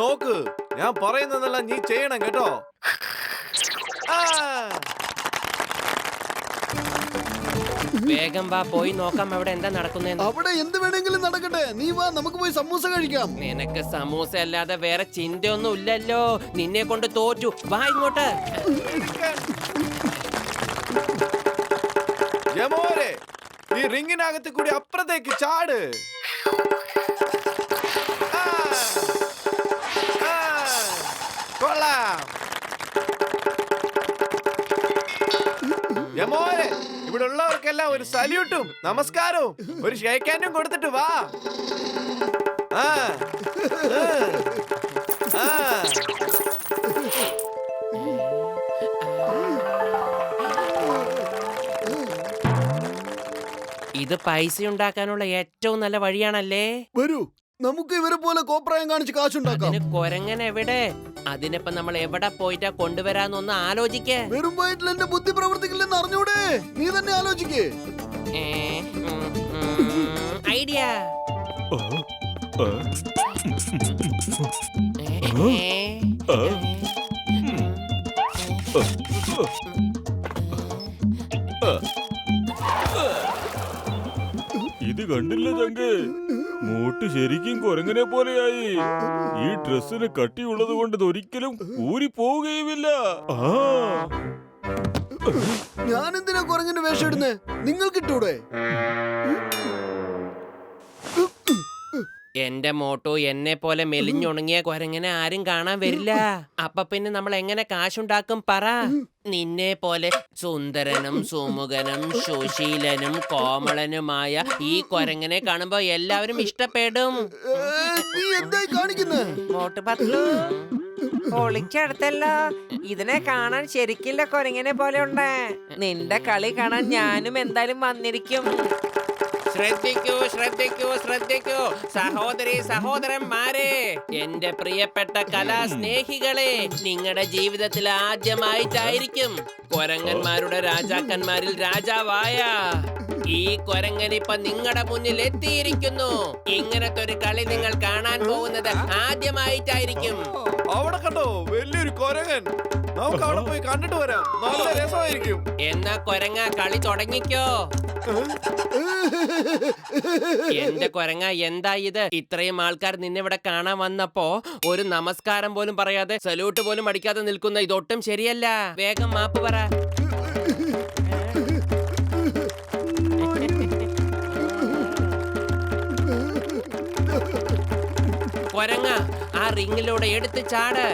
നോക്ക്, ഞാൻ പറയുന്നതെല്ലാം നീ ചെയ്യണം കേട്ടോ. വേഗം വാ, പോയി നോക്കാം അവിടെ എന്താ നടക്കുന്നതെന്ന്. അവിടെ എന്ത് വേണമെങ്കിലും നടക്കട്ടെ, നീ വാ, നമുക്ക് പോയി സമൂസ കഴിക്കാം. നിനക്ക് സമൂസ അല്ലാതെ വേറെ ചിന്തയൊന്നും ഇല്ലല്ലോ. നിന്നെ കൊണ്ട് തോറ്റു. വാ ഇങ്ങോട്ട്. യമോരെ, ഈ റിങ്ങിനകത്ത് കൂടി അപ്പുറത്തേക്ക് ചാട്. കൊള്ളാം. യമോരെ, ഇവിടെ ഉള്ളവർക്കെല്ലാം ഒരു സല്യൂട്ടും നമസ്കാരവും ഒരു ഷേക്ക് ഹാൻഡും കൊടുത്തിട്ട് വാ. ഇത് പൈസ ഉണ്ടാക്കാനുള്ള ഏറ്റവും നല്ല വഴിയാണല്ലേ. വരൂ, നമുക്ക് ഇവരെ പോലെ കോപ്രായം കാണിച്ച് കാശുണ്ടാക്കാം. അതിന് കൊരങ്ങൻ എവിടെ? അതിനിപ്പോ നമ്മൾ എവിടെ പോയിട്ടാ കൊണ്ടുവരാന്നൊന്ന് ആലോചിക്കേ. വെറും വയറ്റിൽ എന്റെ ബുദ്ധി പ്രവർത്തിക്കില്ലെന്ന് അറിഞ്ഞൂടെ? നീ തന്നെ ആലോചിക്കേ. ഐഡിയ. ഇത് കണ്ടില്ല ചങ്കേ, മൂട്ട് ശരിക്കും കുരങ്ങനെ പോലെയായി. ഈ ഡ്രസ്സിന് കട്ടിയുള്ളത് കൊണ്ട് ഒരിക്കലും ഊരി പോവുകയുമില്ല. ഞാൻ എന്തിനാ കുരങ്ങിന്റെ വേഷം ഇടുന്നേ? നിങ്ങൾ കിട്ടൂടെ? എന്റെ മോട്ടോ, എന്നെ പോലെ മെലിഞ്ഞുണങ്ങിയ കൊരങ്ങനെ ആരും കാണാൻ വരില്ല. അപ്പൊ പിന്നെ നമ്മൾ എങ്ങനെ കാശുണ്ടാക്കും പറ? നിന്നെ പോലെ സുന്ദരനും സുമുഖനും സുശീലനും കോമളനുമായ ഈ കൊരങ്ങനെ കാണുമ്പോ എല്ലാവരും ഇഷ്ടപ്പെടും. നീ എന്തായി കാണിക്കുന്നേ? മോട്ട് പത്തു പൊളിക്കടുത്തല്ലോ. ഇതിനെ കാണാൻ ശരിക്കില്ല കൊരങ്ങനെ പോലെ ഉണ്ട്. നിന്റെ കളി കാണാൻ ഞാനും എന്തായാലും വന്നിരിക്കും. ശ്രദ്ധിക്കൂ, ശ്രദ്ധിക്കൂ, ശ്രദ്ധിക്കൂ സഹോദരി സഹോദരന്മാരെ, എന്റെ പ്രിയപ്പെട്ട കലാസ്നേഹികളെ, നിങ്ങളുടെ ജീവിതത്തിൽ ആദ്യമായിട്ടായിരിക്കും കൊരങ്ങന്മാരുടെ രാജാക്കന്മാരിൽ രാജാവായ ഈ കൊരങ്ങൻ ഇപ്പൊ നിങ്ങളുടെ മുന്നിൽ എത്തിയിരിക്കുന്നു. ഇങ്ങനത്തെ ഒരു കളി നിങ്ങൾ കാണാൻ പോകുന്നത് ആദ്യമായിട്ടായിരിക്കും. അവിടെ കണ്ടോ വലിയൊരു കൊരങ്ങൻ? നമുക്ക് അവിടെ പോയി കണ്ടിട്ട് വരാം, നല്ല രസമായിരിക്കും. എന്നാ കൊരങ്ങ കളി തുടങ്ങിക്കോ. എന്റെ കൊരങ്ങ, എന്താ ഇത്? ഇത്രയും ആൾക്കാർ നിന്നിവിടെ കാണാൻ വന്നപ്പോ ഒരു നമസ്കാരം പോലും പറയാതെ സല്യൂട്ട് പോലും അടിക്കാതെ നിൽക്കുന്ന ഇതൊട്ടും ശരിയല്ല. വേഗം മാപ്പ് പറ. കൊരങ്ങ, ആ റിങ്ങിലൂടെ എടുത്ത് ചാട്.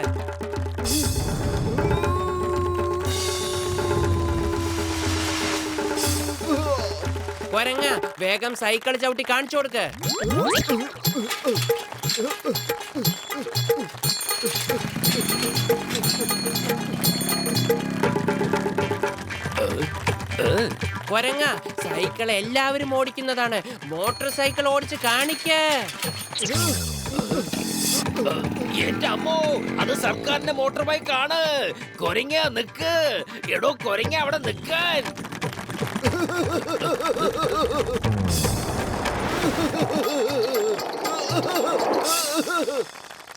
കൊരങ്ങ, വേഗം സൈക്കിൾ ചവിട്ടി കാണിച്ചു കൊടുക്ക്. കൊരങ്ങ, സൈക്കിൾ എല്ലാവരും ഓടിക്കുന്നതാണ്. മോട്ടോർ സൈക്കിൾ ഓടിച്ച് കാണിക്ക്. എന്റെ അമ്മോ, അത് സർക്കാരിന്റെ മോട്ടോർ ബൈക്കാണ്. കൊരങ്ങ നിക്ക്. എടോ കൊരങ്ങ, അവിടെ നിക്കാൻ.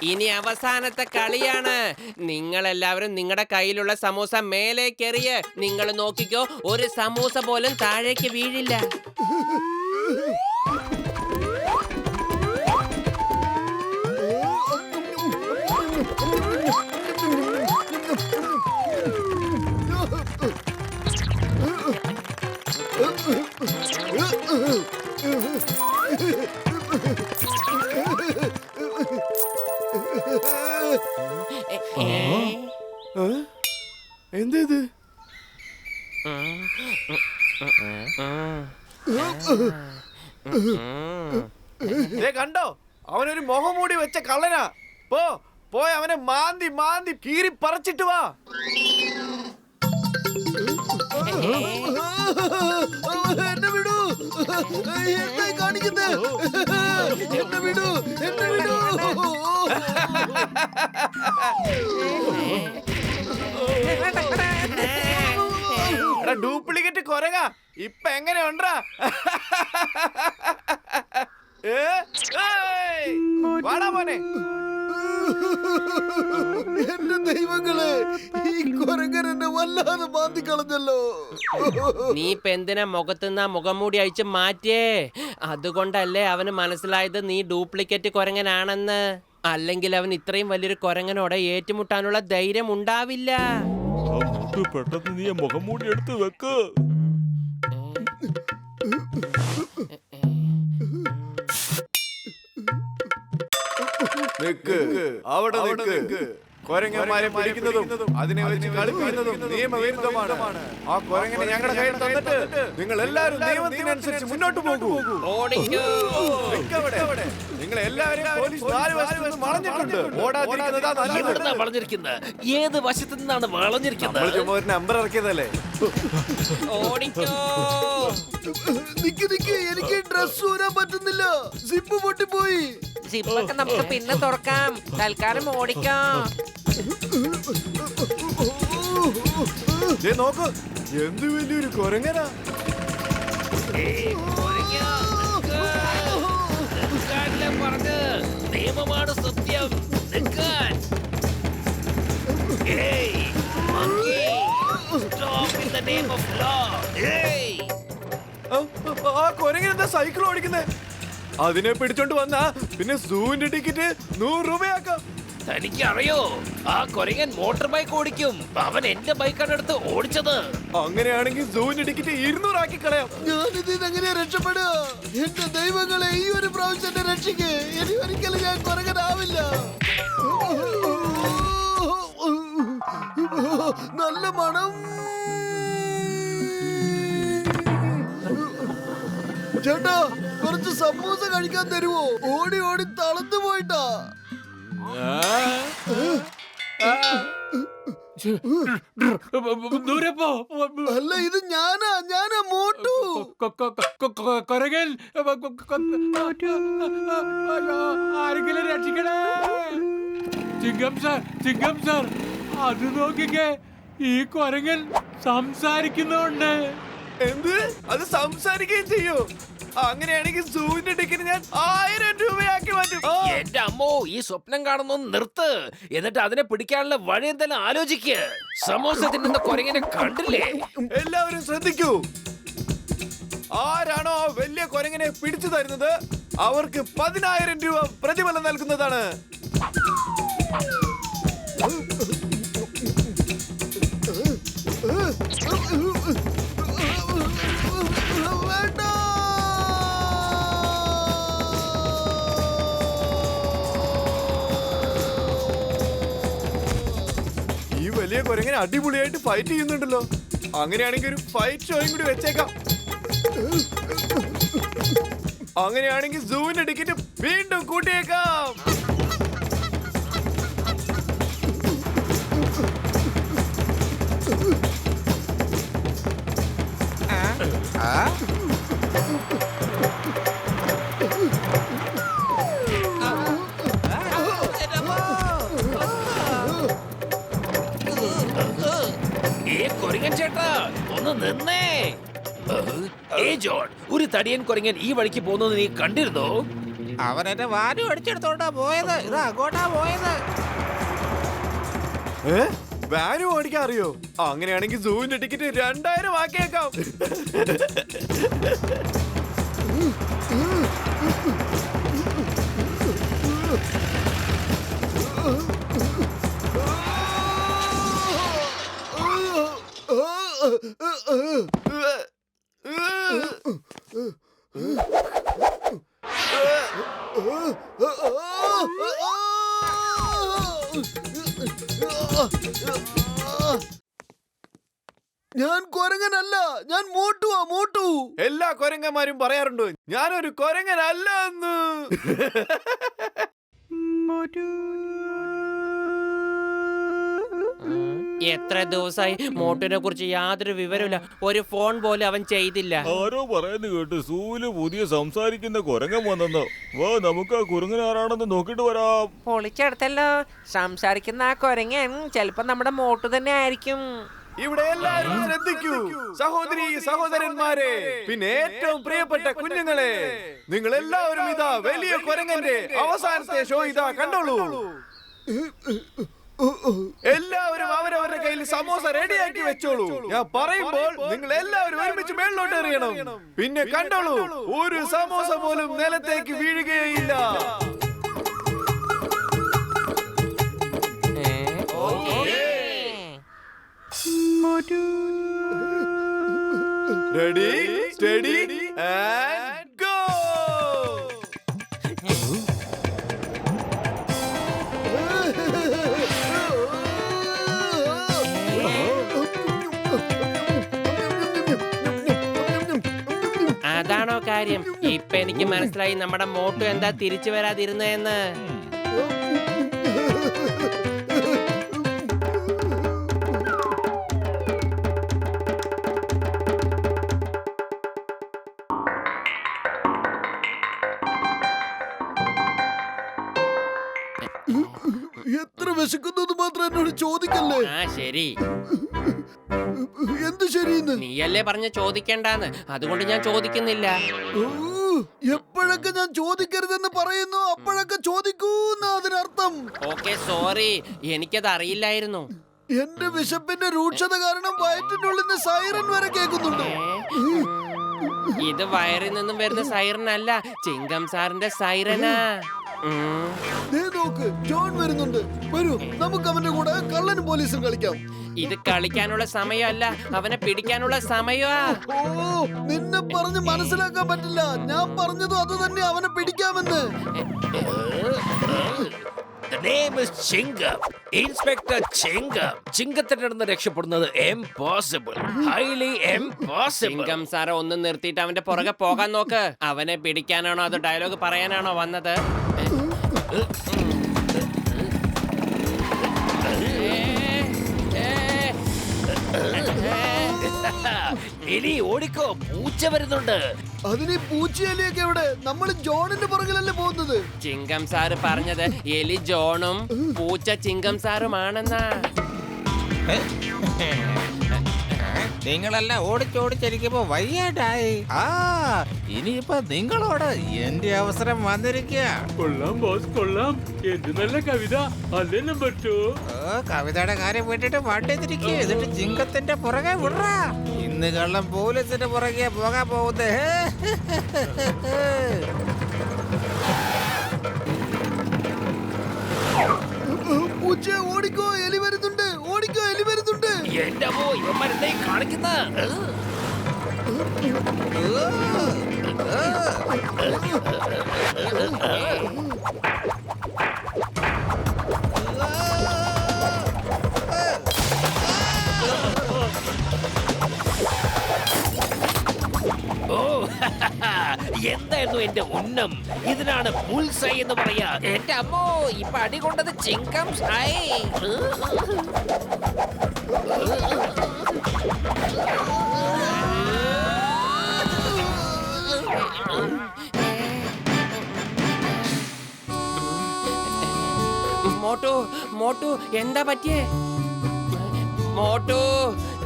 ഇനി അവസാനത്തെ കളിയാണ്. നിങ്ങൾ എല്ലാവരും നിങ്ങളുടെ കയ്യിലുള്ള സമൂസ മേലേക്കെറിയ. നിങ്ങൾ നോക്കിക്കോ, ഒരു സമൂസ പോലും താഴേക്ക് വീഴില്ല. എന്തേത്? കണ്ടോ, അവനൊരു മുഖം മൂടി വെച്ച കള്ളനാ. പോയി അവനെ മാന്തി മാന്തി കീറി പറിച്ചിട്ട് വാ. എന്നെ വിടൂ, എന്തായി കാണിക്കുന്നേ? എന്നെ വിടൂ, എന്നെ വിടൂ. ഡ്യൂപ്ലിക്കേറ്റ് കൊരങ്ങ ഇപ്പൊ എങ്ങനെയുണ്ടാ? വാടാ മോനെ. എന്റെ ദൈവങ്ങളെ, ഈ കുരങ്ങൻ എന്നെ വല്ലാതെ മാന്തി കളഞ്ഞല്ലോ. നീ ഇപ്പൊ എന്തിനാ മുഖത്തുനിന്ന് ആ മുഖംമൂടി അഴിച്ച് മാറ്റിയേ? അതുകൊണ്ടല്ലേ അവന് മനസ്സിലായത് നീ ഡ്യൂപ്ലിക്കേറ്റ് കുരങ്ങനാണെന്ന്. അല്ലെങ്കിൽ അവൻ ഇത്രയും വലിയൊരു കുരങ്ങനോടെ ഏറ്റുമുട്ടാനുള്ള ധൈര്യം ഉണ്ടാവില്ല. ആ മുട്ട് പെട്ടെന്ന് നീ മുഖം മൂടി എടുത്ത് വെക്ക്. നിക്ക്, അവിടെ നിക്ക്. കൊരങ്ങന്മാരെ പിടിക്കുന്നതും അതിനെ വെച്ച് കളിപ്പിക്കുന്നതും നിയമവിരുദ്ധമാണ്. ആ കൊരങ്ങനെ ഞങ്ങളുടെ കയ്യിൽ തന്നിട്ട് നിങ്ങൾ എല്ലാവരും നിയമത്തിനനുസരിച്ച് മുന്നോട്ട് പോകൂ. ഓടിക്കോ. നിക്കവിടെ. നിങ്ങൾ എല്ലാവരും പോലീസ് 4 വശത്തു നിന്ന് വളഞ്ഞിട്ടുണ്ട്. ഓടാതിരിക്കുന്നതാ നല്ലത്. എവിടുന്നാ വളഞ്ഞിരിക്കുന്നത്? ഏത് വശത്തു നിന്നാണ് വളഞ്ഞിരിക്കുന്നത്? നമ്മൾ ചുമ്മാ ഒരു നമ്പർ ഇറക്കിയതല്ലേ. ഓടിക്കോ. നിക്ക്, എനിക്ക് ഡ്രസ് ഊരാൻ പറ്റുന്നില്ല. സിപ്പ് പൊട്ടിപ്പോയി. സിപ്പൊക്കെ നമുക്ക് പിന്നെ തുറക്കാം. തൽക്കാലം ഓടിക്കാം. ദേ നോക്ക്, എന്ത് വലിയൊരു കൊരങ്ങനാ. ഏയ്, കൊരങ്ങ, നിക്ക്. നിൽക്കാനല്ലേ പറഞ്ഞ്? നിയമമാണ് സത്യം. നിൽക്കാൻ. ഏയ്, monkey, stop in the name of law. ഏയ്. ആ കൊരങ്ങൻ എന്താ സൈക്കിൾ ഓടിക്കുന്നേ? അതിനെ പിടിച്ചോണ്ട് വന്നാ പിന്നെ സൂവിന്റെ ടിക്കറ്റ് 100 രൂപയാക്കാം. തനിക്ക് അറിയോ, ആ കൊരങ്ങൻ മോട്ടോർ ബൈക്ക് ഓടിക്കും. അവൻ എന്റെ ബൈക്കാണ് എടുത്ത് ഓടിച്ചത്. അങ്ങനെയാണെങ്കിൽ സൂവിന്റെ ടിക്കറ്റ് 200 ആക്കി കളയാം. ഞാനിത് എങ്ങനെയാ രക്ഷപ്പെടുക? എന്റെ ദൈവങ്ങളെ, ഈ ഒരു പ്രാവശ്യം എന്നെ രക്ഷിക്ക്. ഇനി ഒരിക്കലും ഞാൻ കുരങ്ങനാവില്ല. നല്ല മണം. ചേട്ടാ, കുറച്ച് സമൂസ കഴിക്കാൻ തരുവോ? ഓടി ഓടി തളർന്നു പോയിട്ടാ. ദൂരെ പോ. അല്ല, ഇത് ഞാനാ മോട്ടു. കൊരകൻ ആരെങ്കിലും രക്ഷിക്കണേ. ചിങ്കം സാർ അത് നോക്കിക്കേ, ഈ കൊരങ്ങൻ സംസാരിക്കുന്നുണ്ട്. എന്ത്? അത് സംസാരിക്കുകയും ചെയ്യൂ? അങ്ങനെയാണെങ്കിൽ സൂവിന്റെ ടിക്കറ്റ് ഞാൻ 1000 രൂപയാക്കി മാറ്റും. എന്റെ അമ്മോ, ഈ സ്വപ്നം കാണുന്നു നിർത്ത്. എന്നിട്ട് അതിനെ പിടിക്കാനുള്ള വഴി എന്തെല്ലാം ആലോചിക്ക്. സമോസ തിന്നുന്ന കൊരങ്ങനെ കണ്ടില്ലേ? എല്ലാവരും ശ്രദ്ധിക്കൂ. ആരാണോ ആ വലിയ കൊരങ്ങനെ പിടിച്ചു തരുന്നത് അവർക്ക് 10,000 രൂപ പ്രതിഫലം നൽകുന്നതാണ്. വേണ്ട. ഈ വലിയ കൊരങ്ങനെ അടിപൊളിയായിട്ട് ഫൈറ്റ് ചെയ്യുന്നുണ്ടല്ലോ. അങ്ങനെയാണെങ്കിൽ ഒരു ഫൈറ്റ് ഷോയും കൂടി വെച്ചേക്കാം. അങ്ങനെയാണെങ്കിൽ സൂവിന്റെ ടിക്കറ്റ് വീണ്ടും കൂട്ടിയേക്കാം. കൊരങ്ങൻ ചേട്ടാ, ഒന്ന് നിന്നേ. ജോൺ, ഒരു തടിയൻ കൊരങ്ങൻ ഈ വഴിക്ക് പോകുന്നത് നീ കണ്ടിരുന്നോ? അവൻ എന്റെ വാരി അടിച്ചെടുത്തോണ്ടാ പോയത്. ഇത് അങ്ങോട്ടാ പോയത്. വാനും ഓടിക്കാൻ അറിയോ? അങ്ങനെയാണെങ്കിൽ സൂവിന്റെ ടിക്കറ്റ് 2000 ആക്കിയേക്കാം. ഞാൻ കൊരങ്ങനല്ല, ഞാൻ മോട്ടു. എല്ലാ കൊരങ്ങന്മാരും പറയാറുണ്ട് ഞാനൊരു കൊരങ്ങനല്ല എന്ന്. എത്ര ദിവസമായി മോട്ടുവിനെ കുറിച്ച് യാതൊരു വിവരമില്ല. ഒരു ഫോൺ പോലും അവൻ ചെയ്തില്ല. ആരോ പറയുന്നു കേട്ട് സൂല് പുതിയ സംസാരിക്കുന്ന കുരങ്ങൻ വന്നെന്നോ. വാ, നമുക്ക് ആ കുരങ്ങൻ ആരാണെന്ന് നോക്കിട്ട് വരാം. പൊളിച്ചെടുത്തല്ലോ. സംസാരിക്കുന്ന ആ കൊരങ്ങൻ ചിലപ്പോ നമ്മുടെ മോട്ടു തന്നെ ആയിരിക്കും. ഇവിടെ എല്ലാവരും ശ്രദ്ധിക്കൂ. സഹോദരി സഹോദരന്മാരെ, പിന്നെ ഏറ്റവും പ്രിയപ്പെട്ട കുഞ്ഞുങ്ങളെ, നിങ്ങൾ എല്ലാവരും ഇതാ വലിയ കൊരങ്ങന്റെ അവസാനത്തെ ഷോ ഇതാ കണ്ടോളൂ. എല്ലാവരും അവരവരുടെ കയ്യിൽ സമോസ റെഡിയാക്കി വെച്ചോളൂ. ഞാൻ പറയുമ്പോൾ നിങ്ങൾ എല്ലാവരും ഒരുമിച്ച് മേളിലോട്ട് എറിയണം. പിന്നെ കണ്ടോളൂ, ഒരു സമോസ പോലും നിലത്തേക്ക് വീഴുകയില്ല. Ready, study and go. അതാണോ കാര്യം? ഇപ്പൊ എനിക്ക് മനസ്സിലായി നമ്മുടെ മോട്ടു എന്താ തിരിച്ചു വരാതിരുന്നതെന്ന്. എത്ര വിശക്കുന്നത് മാത്രം എന്നോട് ചോദിക്കല്ലേ. ആ ശരി, എന്ത് ശരിയെന്ന്? നീയല്ലേ പറഞ്ഞ ചോദിക്കണ്ടാന്ന്, അതുകൊണ്ട് ഞാൻ ചോദിക്കുന്നില്ല. എപ്പോഴൊക്കെ ഞാൻ ചോദിക്കരുതെന്ന് പറയുന്നു അപ്പോഴൊക്കെ ചോദിക്കൂന്ന അതിനർത്ഥം. ഓക്കെ സോറി, എനിക്കത് അറിയില്ലായിരുന്നു. എന്റെ വിശപ്പിന്റെ രൂക്ഷത കാരണം വയറ്റിനുള്ളിൽ നിന്ന് സൈറൻ വരെ കേൾക്കുന്നുണ്ട്. ഇത് വയറിൽ നിന്നും വരുന്ന സൈറൻ അല്ല, ചിങ്കം സാറിന്റെ സൈറനാ. ദേ നോക്ക്, ജോൺ വരുന്നുണ്ട്. വരൂ, നമുക്ക് അവന്റെ കൂടെ കള്ളനും പോലീസും കളിക്കാം. ഇത് കളിക്കാനുള്ള സമയമല്ല, അവനെ പിടിക്കാനുള്ള സമയമാ. ഓ, നിന്നെ പറഞ്ഞ് മനസ്സിലാക്കാൻ പറ്റില്ല. ഞാൻ പറഞ്ഞതും അത് തന്നെ, അവനെ പിടിക്കാമെന്ന്. The name is Chingam. Inspector Chingam. ചിങ്കത്തിന്റെ അടുത്ത് രക്ഷപ്പെടുന്നത് impossible. Highly impossible. ചിങ്കം സാറെ ഒന്ന് നിർത്തിയിട്ട് അവന്റെ പുറകെ പോകാൻ നോക്ക്. അവനെ പിടിക്കാനാണോ അതോ ഡയലോഗ് പറയാനാണോ വന്നത്? എലി ഓടിക്കോ, പൂച്ച വരുന്നുണ്ട്. അതിന് പൂച്ചയലിയൊക്കെ എവിടെ? നമ്മൾ ജോണിന്റെ പുറകിലല്ലേ പോകുന്നത്. ചിങ്കം സാറ് പറഞ്ഞത് എലി ജോണും പൂച്ച ചിങ്കം സാറുമാണെന്നാ. നിങ്ങളെല്ലാം ഓടിച്ചോടിച്ചിരിക്കുമ്പോ വയ്യാണ്ടായി. ഇനിയിപ്പോ നിങ്ങളോട് എന്റെ അവസരം വന്നിരിക്കുക. കൊള്ളാം ബോസ്, കൊള്ളാം. എന്ത് നല്ല കവിത അല്ലേ നമ്പർ 2. കവിതയുടെ കാര്യം വിട്ടിട്ട് വണ്ടി തിരിക്കുക, എന്നിട്ട് ചിങ്കത്തിന്റെ പുറകെ വിടറാ. ഇന്ന് കള്ളം പോലീസിന്റെ പുറകെ പോകാൻ പോകുന്നേ. പൂച്ച ഓടിക്കോ, എലി വരുന്നുണ്ട്. ഓടിക്കോ, എലി വരുന്നുണ്ട്. എന്റെ അമ്മോ, ഇവന്മാരെന്തേ കാണിക്കുന്ന? ഓ, എന്തായിരുന്നു എന്റെ ഉന്നം? ഇതിനാണ് ബുൾസൈ എന്ന് പറയാ. എന്റെ അമ്മോ, ഇപ്പൊ അടി കൊണ്ടത് ചിങ്കം സായി. മോട്ടു, മോട്ടു എന്താ പറ്റിയേ? മോട്ടു,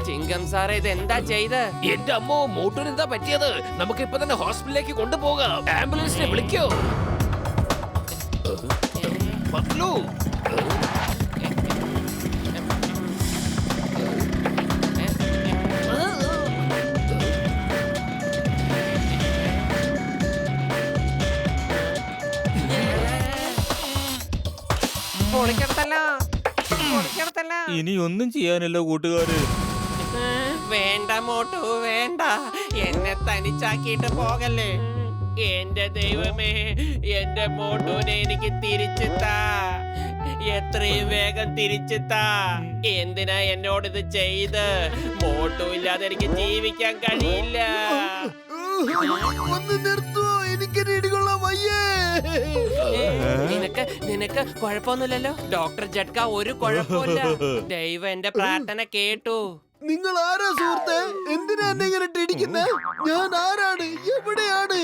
ചിങ്കം സാറേ ഇത് എന്താ ചെയ്ത്? എന്റെ അമ്മോ, മോട്ടോന് എന്താ പറ്റിയത്? നമുക്ക് ഇപ്പൊ തന്നെ ഹോസ്പിറ്റലിലേക്ക് കൊണ്ടുപോകാം. ആംബുലൻസിനെ വിളിക്കോ. പത്ലു, പൊളിക്കെടുത്തല്ലോ, പൊളിക്കെടുത്തല്ലോ. ഇനി ഒന്നും ചെയ്യാനില്ല കൂട്ടുകാര്. വേണ്ട മോട്ടു, വേണ്ട. എന്നെ തനിച്ചാക്കിയിട്ട് പോകല്ലേ. എന്റെ ദൈവമേ, എന്റെ മോട്ടുവിനെ എനിക്ക് തിരിച്ചു താ. എത്രയും വേഗം തിരിച്ചു താ. എന്തിനാ എന്നോട് ഇത് ചെയ്ത്? മോട്ടു ഇല്ലാതെ എനിക്ക് ജീവിക്കാൻ കഴിയില്ല. ഒന്ന് നിർത്തുവോ, എനിക്ക് ഇടികൊള്ളാൻ വയ്യേ. നിനക്ക് കുഴപ്പമൊന്നുമില്ലല്ലോ? ഡോക്ടർ ജഡ്ക ഒരു കുഴപ്പമില്ല. ദൈവം എന്റെ പ്രാർത്ഥന കേട്ടു. നിങ്ങൾ ആരാ സുഹൃത്തെ? എന്തിനാ എന്നെ ഇങ്ങനെ ഇടിക്കുന്നേ? ഞാൻ ആരാണ്? എവിടെയാണ്?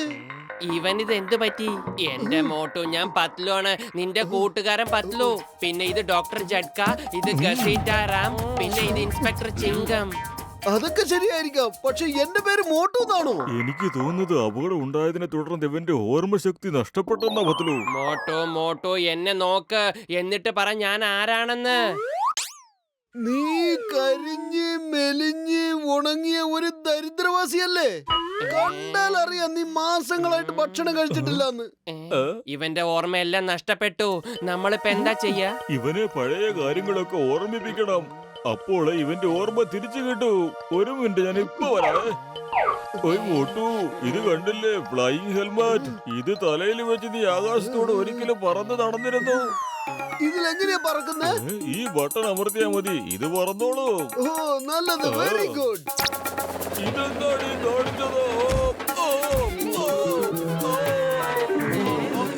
ഇവനിത് എന്ത് പറ്റി? എന്റെ മോട്ടു, ഞാൻ പത്ലു ആണ്, നിന്റെ കൂട്ടുകാരൻ പത്ലു. പിന്നെ ഇത് ഡോക്ടർ ജഡ്ക, ഇത് ഗസീറ്റാറാം, പിന്നെ ഇത് ഇൻസ്പെക്ടർ ചിങ്കം. അതൊക്കെ ശരിയായിരിക്കാം, പക്ഷെ എന്റെ പേര് മോട്ടു എന്നാണോ? എനിക്ക് തോന്നുന്നത് അപകടം ഉണ്ടായതിനെ തുടർന്ന് ഇവന്റെ ഓർമ്മശക്തി നഷ്ടപ്പെട്ടെന്നാ പത്ലു. മോട്ടോ മോട്ടോ എന്നെ നോക്ക്, എന്നിട്ട് പറ ഞാൻ ആരാണെന്ന്. നീ കരിഞ്ഞ് മെലിഞ്ഞ് ഉണങ്ങിയ ഒരു ദരിദ്രവാസിയല്ലേ? കണ്ടാൽ അറിയാം നീ മാസങ്ങളായിട്ട് ഭക്ഷണം കഴിച്ചിട്ടില്ലെന്ന്. ഇവന്റെ ഓർമ്മയെല്ലാം നഷ്ടപ്പെട്ടു. നമ്മളിപ്പോ എന്താ ചെയ്യാ? ഇവനെ പഴയ കാര്യങ്ങളൊക്കെ ഓർമ്മിപ്പിക്കണം. അപ്പോൾ ഇവന്റെ ഓർമ്മ തിരിച്ചു കിട്ടൂ. ഒരു മിനിറ്റ്, ഞാൻ ഇപ്പൊ വരാം. മോട്ടു, ഇത് കണ്ടില്ലേ ഫ്ലൈയിങ് ഹെൽമറ്റ്? ഇത് തലയിൽ വെച്ച് നീ ആകാശത്തോട് ഒരിക്കലും പറന്ന് നടന്നിരുന്നു. ഇതിലെങ്ങനെയാ പറക്കുന്നേ? ഈ ബട്ടൺ അമർത്തിയാ മതി, ഇത് പറന്നോളൂ. ഓ നല്ലത്, വെരി ഗുഡ്. ഇതെന്താണ് ഈ കാണിച്ചത്?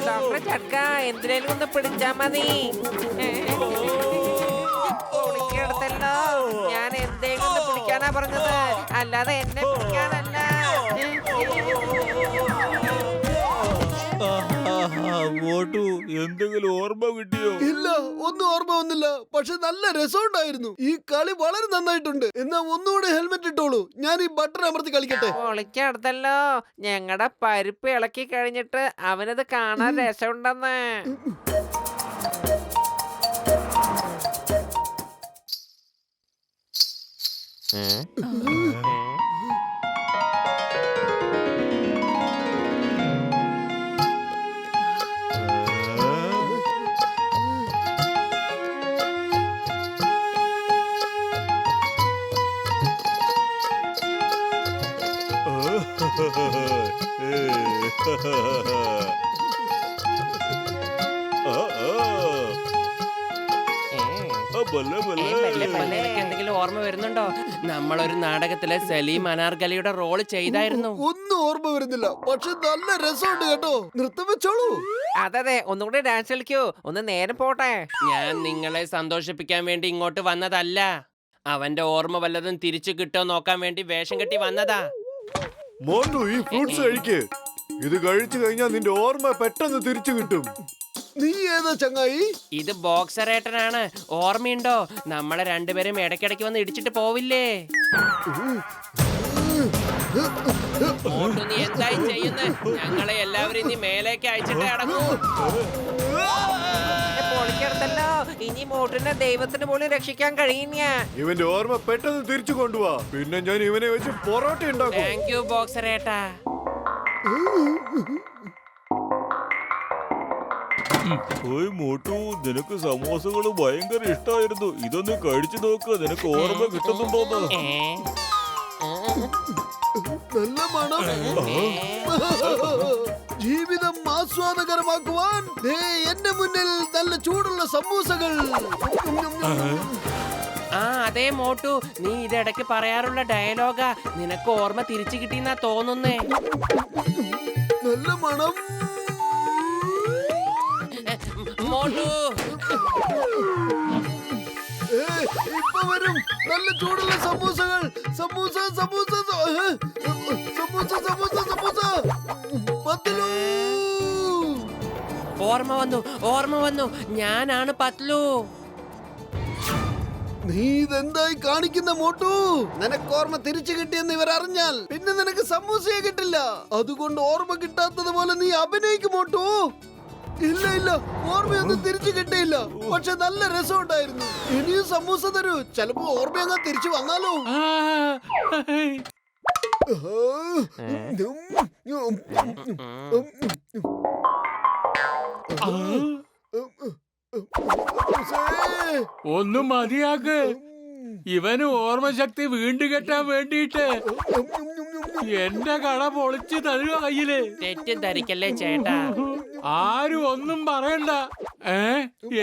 ഡോക്ടർ ചക്ക എന്തിനേലും ഒന്ന് പിടിച്ചാ മതി. ഓടിക്കടുത്തല്ലോ, ഞാൻ എന്തേലും ഒന്ന് പിടിക്കാനാ പറഞ്ഞത്, അല്ലാതെ എന്നെ പിടിക്കാനല്ല. മോട്ടു, എന്തെങ്കിലും ഓർമ്മ കിട്ടിയോ? ഇല്ല, ഒന്നും ഓർമ്മ വന്നില്ല. പക്ഷെ നല്ല രസമുണ്ടായിരുന്നു. ഈ കളി വളരെ നന്നായിട്ടുണ്ട്. എന്നാ ഒന്നുകൂടെ ഹെൽമെറ്റ് ഇട്ടോളൂ, ഞാൻ ഈ ബട്ടൺ അമർത്തി കളിക്കട്ടെ. പൊളിക്കടുത്തല്ലോ, ഞങ്ങളുടെ പരിപ്പ് ഇളക്കി കഴിഞ്ഞിട്ട് അവനത് കാണാൻ രസമുണ്ടെന്ന്. നിനക്ക് എന്തെങ്കിലും ഓർമ്മ വരുന്നുണ്ടോ? നമ്മളൊരു നാടകത്തിലെ സലീം അനാർഗലിയുടെ റോള് ചെയ്തായിരുന്നു. ഒന്നും ഓർമ്മ വരുന്നില്ല, പക്ഷെ നല്ല രസമുണ്ട് കേട്ടോ. നൃത്തം വെച്ചോളൂ. അതെ, ഒന്നുകൂടി ഡാൻസ് കളിക്കൂ, ഒന്ന് നേരം പോട്ടെ. ഞാൻ നിങ്ങളെ സന്തോഷിപ്പിക്കാൻ വേണ്ടി ഇങ്ങോട്ട് വന്നതല്ല. അവന്റെ ഓർമ്മ വല്ലതും തിരിച്ചു കിട്ടോ നോക്കാൻ വേണ്ടി വേഷം കെട്ടി വന്നതാ. മോണ്ടു, ഈ ഫ്രൂട്ട്സ് കഴിക്ക്. ഇത് കഴിച്ചു കഴിഞ്ഞാൽ നിന്റെ ഓർമ്മ പെട്ടെന്ന് തിരിച്ചു കിട്ടും. നീ ഏതാ ചങ്ങായി? ഇത് ബോക്സറേട്ടനാണ്. ഓർമ്മയുണ്ടോ? നമ്മളെ രണ്ടുപേരും ഇടയ്ക്കിടയ്ക്ക് വന്ന് ഇടിച്ചിട്ട് പോവില്ലേ? മോട്ടു, നീ എന്തായി ചെയ്യുന്നത്? ഞങ്ങളെ എല്ലാവരും നീ മേലേക്ക് അയച്ചിട്ട് അടങ്ങൂ. പൊളിക്കടുത്തല്ലോ, ഇനി മോട്ടിനെ ദൈവത്തിന് പോലും രക്ഷിക്കാൻ കഴിയില്ല. ഇവന്റെ ഓർമ്മ പെട്ടെന്ന് തിരിച്ചു കൊണ്ടുപോവാ. പിന്നെ ഞാൻ ഇവനെ വെച്ച് പൊറോട്ട ഉണ്ടാക്കും. Thank you ബോക്സറേട്ടാ. മോട്ടു, നിനക്ക് സമോസകൾ ഭയങ്കര ഇഷ്ടമായിരുന്നു. ഇതൊന്ന് കഴിച്ചു നോക്ക്, നിനക്ക് ഓർമ്മ കിട്ടുന്നുണ്ടോന്ന്. നല്ല മണം. ജീവിതം ആസ്വാദകരമാക്കുവാൻ ദേ എന്റെ മുന്നിൽ നല്ല ചൂടുള്ള സമൂസകൾ. ആ അതെ മോട്ടു, നീ ഇതിടയ്ക്ക് പറയാറുള്ള ഡയലോഗാ. നിനക്ക് ഓർമ്മ തിരിച്ചു കിട്ടിയെന്നാ തോന്നുന്നേ. നല്ല മണം. മോട്ടു, ഇപ്പൊ വരും നല്ല ചൂടുള്ള സമൂസകൾ. സമൂസ സമൂസ സമൂസ സമൂസ സമൂസ. പത്ലു, ഓർമ്മ വന്നു. ഞാനാണ് പത്ലു. നീ ഇതെന്തായി കാണിക്കുന്ന മോട്ടു? നിനക്ക് ഓർമ്മ തിരിച്ചു കിട്ടിയെന്ന് ഇവർ അറിഞ്ഞാൽ പിന്നെ നിനക്ക് സമൂസയെ കിട്ടില്ല. അതുകൊണ്ട് ഓർമ്മ കിട്ടാത്തത് പോലെ നീ അഭിനയിക്കും മോട്ടു. ഇല്ല ഇല്ല, ഓർമ്മയൊന്നും തിരിച്ചു കിട്ടിയില്ല. പക്ഷെ നല്ല രസമുണ്ടായിരുന്നു. ഇനിയും സമൂസ തരൂ, ചിലപ്പോ ഓർമ്മയങ്ങ് തിരിച്ചു വന്നാലോ. ഒന്നും മതിയാക്ക്. ഇവന് ഓർമ്മശക്തി വീണ്ടും കെട്ടാൻ വേണ്ടിയിട്ട് എന്റെ കട പൊളിച്ച് തരുക കയ്യില്. തെറ്റിദ്ധരിക്കല്ലേ ചേട്ടാ. ആരും ഒന്നും പറയണ്ട.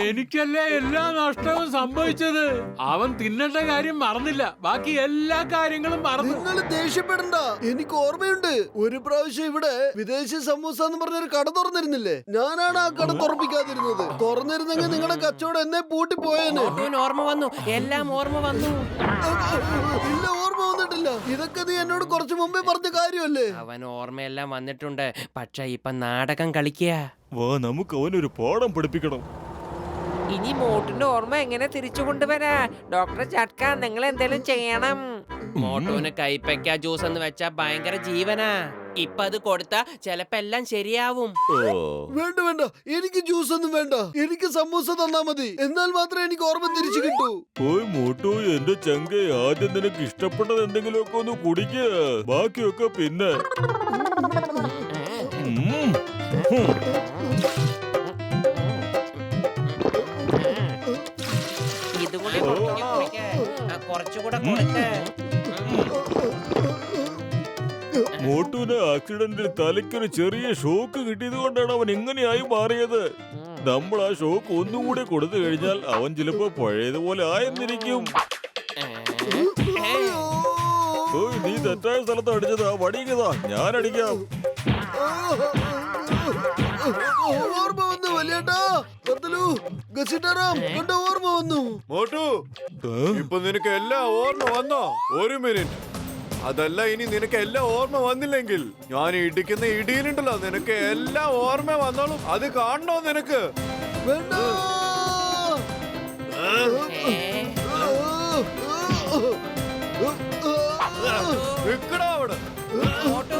എനിക്കല്ലേ എല്ലാ നഷ്ടവും സംഭവിച്ചത്. അവൻ തിന്നേണ്ട കാര്യം മറന്നില്ല, ബാക്കി എല്ലാ കാര്യങ്ങളും മറന്നു. നിങ്ങൾ ദേഷ്യപ്പെടണ്ട, എനിക്ക് ഓർമ്മയുണ്ട്. ഒരു പ്രാവശ്യം ഇവിടെ വിദേശി സമൂസ എന്ന് പറഞ്ഞൊരു കട തുറന്നിരുന്നില്ലേ? ഞാനാണ് ആ കട തുറപ്പിക്കാതിരുന്നത്. തുറന്നിരുന്നെങ്കിൽ നിങ്ങളുടെ കച്ചവടം എന്നെ പൂട്ടിപ്പോയേനെ. ഓർമ്മ വന്നു, എല്ലാം ഓർമ്മ വന്നു. ഇല്ല, ഓർമ്മ വന്നിട്ടില്ല. ഇതൊക്കെ നീ എന്നോട് കുറച്ചു മുമ്പേ പറഞ്ഞ കാര്യമല്ലേ? അവൻ ഓർമ്മയെല്ലാം വന്നിട്ടുണ്ട്, പക്ഷെ ഇപ്പൊ നാടകം കളിക്കുക. വാ, നമുക്ക് അവനൊരു പാഠം പഠിപ്പിക്കണം. ഇനി മോട്ടിന്റെ ഓർമ്മ എങ്ങനെ തിരിച്ചു കൊണ്ടുവരാ? ഡോക്ടർ ചട്ക, നിങ്ങൾ എന്തെങ്കിലും ചെയ്യണം. മോട്ടോന് കൈപ്പയ്ക്ക ജ്യൂസ് എന്ന് വെച്ചാ ഭയങ്കര ജീവനാ. ഇപ്പൊ അത് കൊടുത്താ ചെലപ്പോ എല്ലാം ശരിയാവും. വേണ്ട വേണ്ട, എനിക്ക് ജ്യൂസ് ഒന്നും വേണ്ട. എനിക്ക് സമൂസ തന്നാ മതി. എന്നാൽ മാത്രമേ എനിക്ക് ഓർമ്മ തിരിച്ചു കിട്ടൂ. ഓയ് മോട്ടു, എന്റെ ചങ്കെ, ആദ്യം നിനക്ക് ഇഷ്ടപ്പെട്ടത് എന്തെങ്കിലുമൊക്കെ ഒന്ന് കുടിക്കുക. ബാക്കിയൊക്കെ പിന്നെ. ഇതുകൂടി കുറച്ചുകൂടെ കൊടുക്ക. മോട്ടുവിന് ആക്സിഡന്റിൽ തലയ്ക്കൊരു ചെറിയ ഷോക്ക് കിട്ടിയത് കൊണ്ടാണ് അവൻ എങ്ങനെയായി മാറിയത്. നമ്മൾ ആ ഷോക്ക് ഒന്നുകൂടി കൊടുത്തു കഴിഞ്ഞാൽ അവൻ ചിലപ്പോ പഴയതുപോലെ ആയെന്നിരിക്കും. ഓയ്, നീ തെറ്റായ സ്ഥലത്ത് അടിച്ചതാ. വടിക്കതാ, ഞാൻ അടിക്കാം. ഓർമ്മ വന്നു വലിയേട്ടാ. ബർത്തലു, ഗസിറ്റാറാം, കണ്ട ഓർമ്മ വന്നു. മോട്ടു, ഇപ്പൊ നിനക്ക് എല്ലാം ഓർമ്മ വന്നോ? ഒരു മിനിറ്റ്. അതല്ല, ഇനി നിനക്ക് എല്ലാം ഓർമ്മ വന്നില്ലെങ്കിൽ ഞാൻ ഇടിക്കുന്ന ഇടിയിലുണ്ടല്ലോ, നിനക്ക് എല്ലാം ഓർമ്മ വന്നോളും. അത് കാണണോ നിനക്ക്? വേണ്ട. നിക്കടാ അവിടെ. മോട്ടു